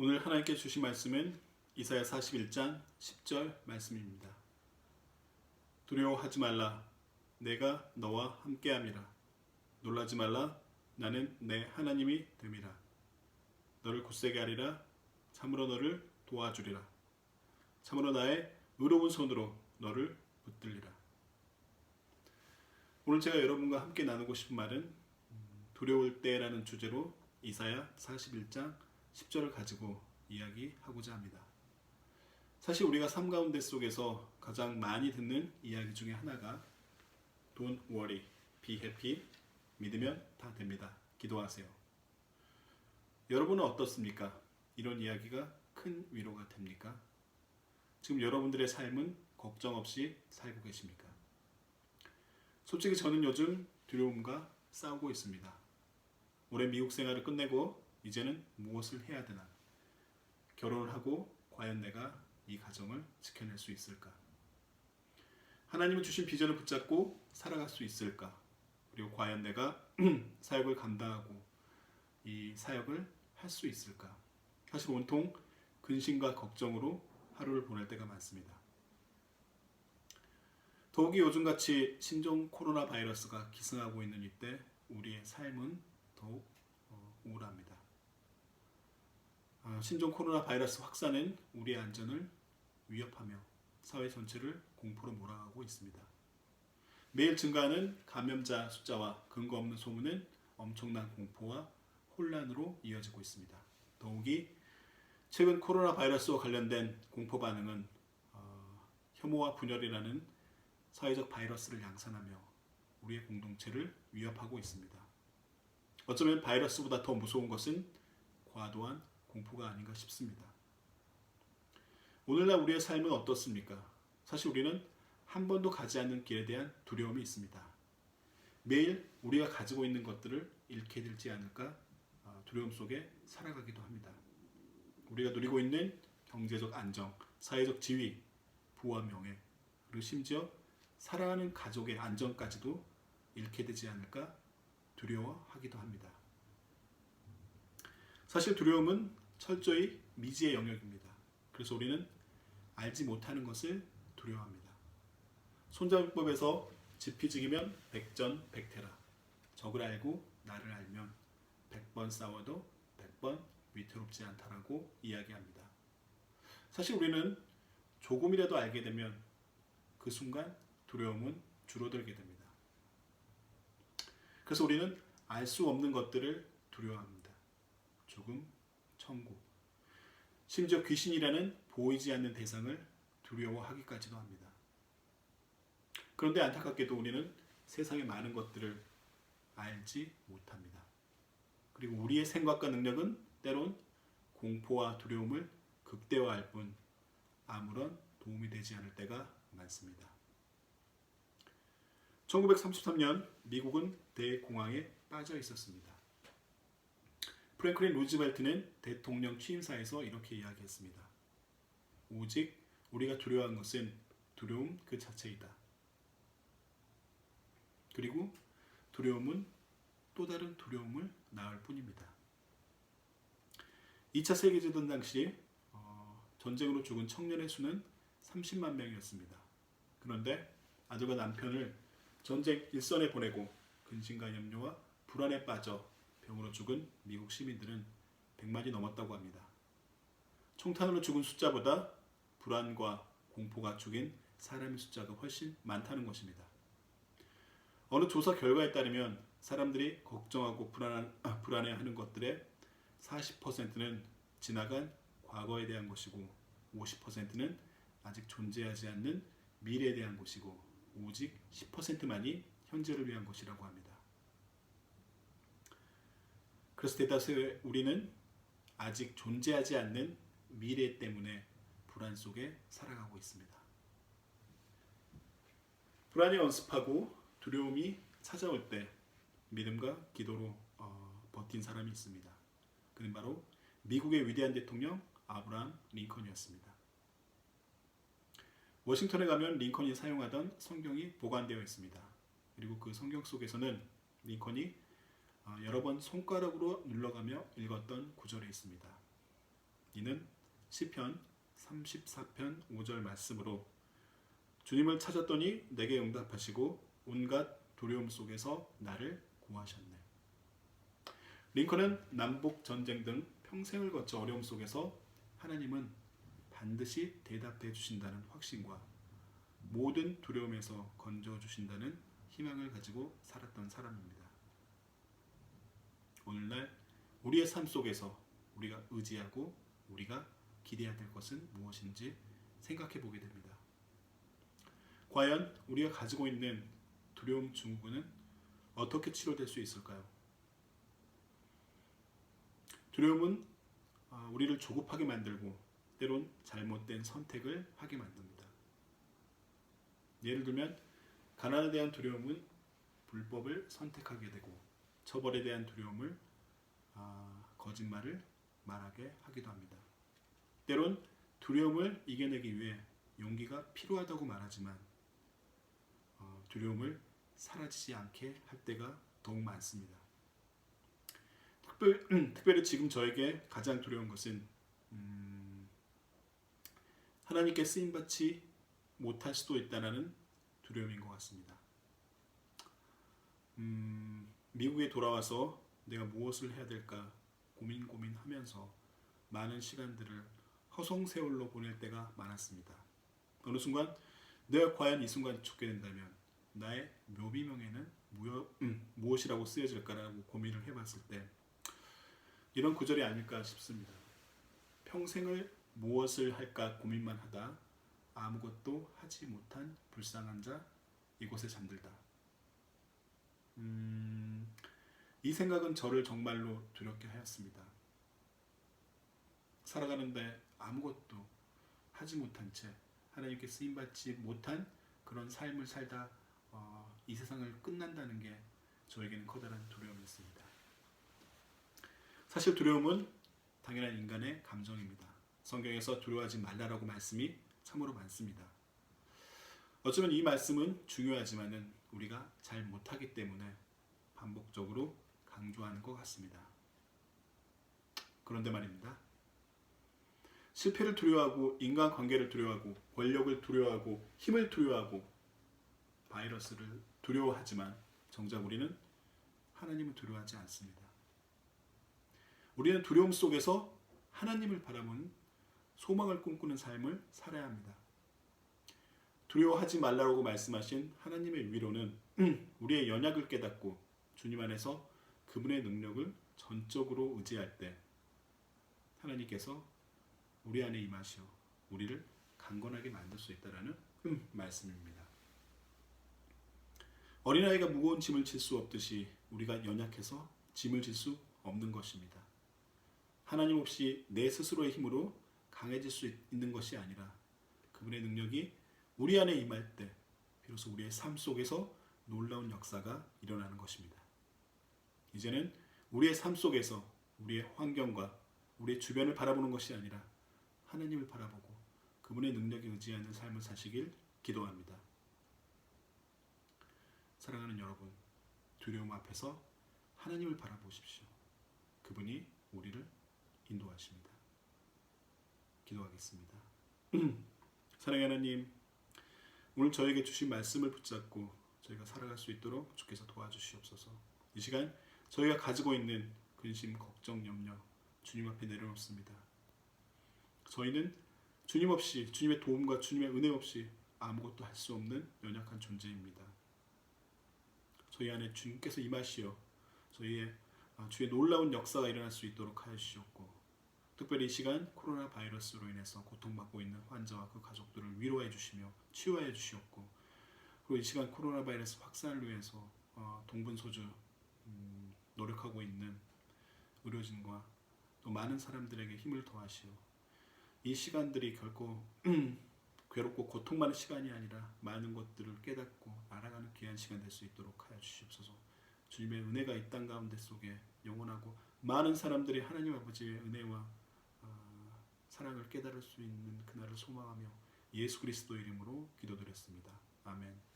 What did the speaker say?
오늘 하나님께 주신 말씀은 이사야 41장 10절 말씀입니다. 두려워하지 말라. 내가 너와 함께함이라. 놀라지 말라. 나는 내 하나님이 됨이라. 너를 굳세게 하리라. 참으로 너를 도와주리라. 참으로 나의 의로운 손으로 너를 붙들리라. 오늘 제가 여러분과 함께 나누고 싶은 말은 두려울 때라는 주제로 이사야 41장 10절을 가지고 이야기하고자 합니다. 사실 우리가 삶 가운데 속에서 가장 많이 듣는 이야기 중에 하나가 Don't worry, be happy, 믿으면 다 됩니다. 기도하세요. 여러분은 어떻습니까? 이런 이야기가 큰 위로가 됩니까? 지금 여러분들의 삶은 걱정 없이 살고 계십니까? 솔직히 저는 요즘 두려움과 싸우고 있습니다. 올해 미국 생활을 끝내고 이제는 무엇을 해야 되나? 결혼을 하고 과연 내가 이 가정을 지켜낼 수 있을까? 하나님이 주신 비전을 붙잡고 살아갈 수 있을까? 그리고 과연 내가 사역을 감당하고 이 사역을 할 수 있을까? 사실 온통 근심과 걱정으로 하루를 보낼 때가 많습니다. 더욱이 요즘같이 신종 코로나 바이러스가 기승하고 있는 이때 우리의 삶은 더욱 우울합니다. 신종 코로나 바이러스 확산은 우리의 안전을 위협하며 사회 전체를 공포로 몰아가고 있습니다. 매일 증가하는 감염자 숫자와 근거 없는 소문은 엄청난 공포와 혼란으로 이어지고 있습니다. 더욱이 최근 코로나 바이러스와 관련된 공포 반응은 혐오와 분열이라는 사회적 바이러스를 양산하며 우리의 공동체를 위협하고 있습니다. 어쩌면 바이러스보다 더 무서운 것은 과도한 공포가 아닌가 싶습니다. 오늘날 우리의 삶은 어떻습니까? 사실 우리는 한 번도 가지 않는 길에 대한 두려움이 있습니다. 매일 우리가 가지고 있는 것들을 잃게 되지 않을까 두려움 속에 살아가기도 합니다. 우리가 누리고 있는 경제적 안정, 사회적 지위, 부와 명예, 그리고 심지어 사랑하는 가족의 안전까지도 잃게 되지 않을까 두려워하기도 합니다. 사실 두려움은 철저히 미지의 영역입니다. 그래서 우리는 알지 못하는 것을 두려워합니다. 손자병법에서 지피지기면 백전백태라. 적을 알고 나를 알면 100번 싸워도 100번 위태롭지 않다라고 이야기합니다. 사실 우리는 조금이라도 알게 되면 그 순간 두려움은 줄어들게 됩니다. 그래서 우리는 알 수 없는 것들을 두려워합니다. 죽음, 천국, 심지어 귀신이라는 보이지 않는 대상을 두려워하기까지도 합니다. 그런데 안타깝게도 우리는 세상의 많은 것들을 알지 못합니다. 그리고 우리의 생각과 능력은 때론 공포와 두려움을 극대화할 뿐 아무런 도움이 되지 않을 때가 많습니다. 1933년 미국은 대공황에 빠져 있었습니다. 프랭클린 루즈벨트는 대통령 취임사에서 이렇게 이야기했습니다. 오직 우리가 두려워한 것은 두려움 그 자체이다. 그리고 두려움은 또 다른 두려움을 낳을 뿐입니다. 2차 세계대전 당시 전쟁으로 죽은 청년의 수는 30만 명이었습니다. 그런데 아들과 남편을 전쟁 일선에 보내고 근심과 염려와 불안에 빠져 병으로 죽은 미국 시민들은 100만이 넘었다고 합니다. 총탄으로 죽은 숫자보다 불안과 공포가 죽인 사람의 숫자가 훨씬 많다는 것입니다. 어느 조사 결과에 따르면 사람들이 걱정하고 불안해하는 것들의 40%는 지나간 과거에 대한 것이고 50%는 아직 존재하지 않는 미래에 대한 것이고 오직 10%만이 현재를 위한 것이라고 합니다. 그래서 대다수의 우리는 아직 존재하지 않는 미래 때문에 불안 속에 살아가고 있습니다. 불안이 연습하고 두려움이 찾아올 때 믿음과 기도로 버틴 사람이 있습니다. 그는 바로 미국의 위대한 대통령 아브라함 링컨이었습니다. 워싱턴에 가면 링컨이 사용하던 성경이 보관되어 있습니다. 그리고 그 성경 속에서는 링컨이 여러 번 손가락으로 눌러가며 읽었던 구절이 있습니다. 이는 시편 34편 5절 말씀으로 주님을 찾았더니 내게 응답하시고 온갖 두려움 속에서 나를 구하셨네. 링컨은 남북 전쟁 등 평생을 거쳐 어려움 속에서 하나님은 반드시 대답해 주신다는 확신과 모든 두려움에서 건져 주신다는 희망을 가지고 살았던 사람입니다. 오늘날 우리의 삶 속에서 우리가 의지하고 우리가 기대해야 될 것은 무엇인지 생각해 보게 됩니다. 과연 우리가 가지고 있는 두려움 증후군은 어떻게 치료될 수 있을까요? 두려움은 우리를 조급하게 만들고 때론 잘못된 선택을 하게 만듭니다. 예를 들면 가난에 대한 두려움은 불법을 선택하게 되고 처벌에 대한 두려움을 거짓말을 말하게 하기도 합니다. 때론 두려움을 이겨내기 위해 용기가 필요하다고 말하지만 두려움을 사라지지 않게 할 때가 더욱 많습니다. 특별히 지금 저에게 가장 두려운 것은 하나님께 쓰임받지 못할 수도 있다는 두려움인 것 같습니다. 미국에 돌아와서 내가 무엇을 해야 될까 고민하면서 많은 시간들을 허송세월로 보낼 때가 많았습니다. 어느 순간 내가 과연 이 순간 죽게 된다면 나의 묘비명에는 무엇이라고 쓰여질까라고 고민을 해봤을 때 이런 구절이 아닐까 싶습니다. 평생을 무엇을 할까 고민만 하다 아무것도 하지 못한 불쌍한 자 이곳에 잠들다. 이 생각은 저를 정말로 두렵게 하였습니다. 살아가는데 아무것도 하지 못한 채 하나님께 쓰임받지 못한 그런 삶을 살다 이 세상을 끝난다는 게 저에게는 커다란 두려움이었습니다. 사실 두려움은 당연한 인간의 감정입니다. 성경에서 두려워하지 말라라고 말씀이 참으로 많습니다. 어쩌면 이 말씀은 중요하지만은 우리가 잘 못하기 때문에 반복적으로 강조하는 것 같습니다. 그런데 말입니다. 실패를 두려워하고 인간관계를 두려워하고 권력을 두려워하고 힘을 두려워하고 바이러스를 두려워하지만 정작 우리는 하나님을 두려워하지 않습니다. 우리는 두려움 속에서 하나님을 바라보는 소망을 꿈꾸는 삶을 살아야 합니다. 두려워하지 말라고 말씀하신 하나님의 위로는 우리의 연약을 깨닫고 주님 안에서 그분의 능력을 전적으로 의지할 때 하나님께서 우리 안에 임하시어 우리를 강건하게 만들 수 있다는 말씀입니다. 어린아이가 무거운 짐을 질 수 없듯이 우리가 연약해서 짐을 질 수 없는 것입니다. 하나님 없이 내 스스로의 힘으로 강해질 수 있는 것이 아니라 그분의 능력이 우리 안에 임할 때 비로소 우리의 삶 속에서 놀라운 역사가 일어나는 것입니다. 이제는 우리의 삶 속에서 우리의 환경과 우리의 주변을 바라보는 것이 아니라 하나님을 바라보고 그분의 능력에 의지하는 삶을 사시길 기도합니다. 사랑하는 여러분, 두려움 앞에서 하나님을 바라보십시오. 그분이 우리를 인도하십니다. 기도하겠습니다. 사랑의 하나님, 오늘 저에게 주신 말씀을 붙잡고 저희가 살아갈 수 있도록 주께서 도와주시옵소서. 이 시간 저희가 가지고 있는 근심, 걱정, 염려 주님 앞에 내려놓습니다. 저희는 주님 없이, 주님의 도움과 주님의 은혜 없이 아무것도 할 수 없는 연약한 존재입니다. 저희 안에 주님께서 임하시어 저희의 주의 놀라운 역사가 일어날 수 있도록 하여 주시옵고, 특별히 이 시간 코로나 바이러스로 인해서 고통받고 있는 환자와 그 가족들을 위로해 주시며 치유해 주시옵고, 그리고 이 시간 코로나 바이러스 확산을 위해서 동분서주 노력하고 있는 의료진과 또 많은 사람들에게 힘을 더하시오. 이 시간들이 결코 괴롭고 고통 많은 시간이 아니라 많은 것들을 깨닫고 알아가는 귀한 시간 될 수 있도록 하여 주시옵소서. 주님의 은혜가 이 땅 가운데 속에 영원하고 많은 사람들이 하나님 아버지의 은혜와 사랑을 깨달을 수 있는 그날을 소망하며 예수 그리스도 이름으로 기도드렸습니다. 아멘.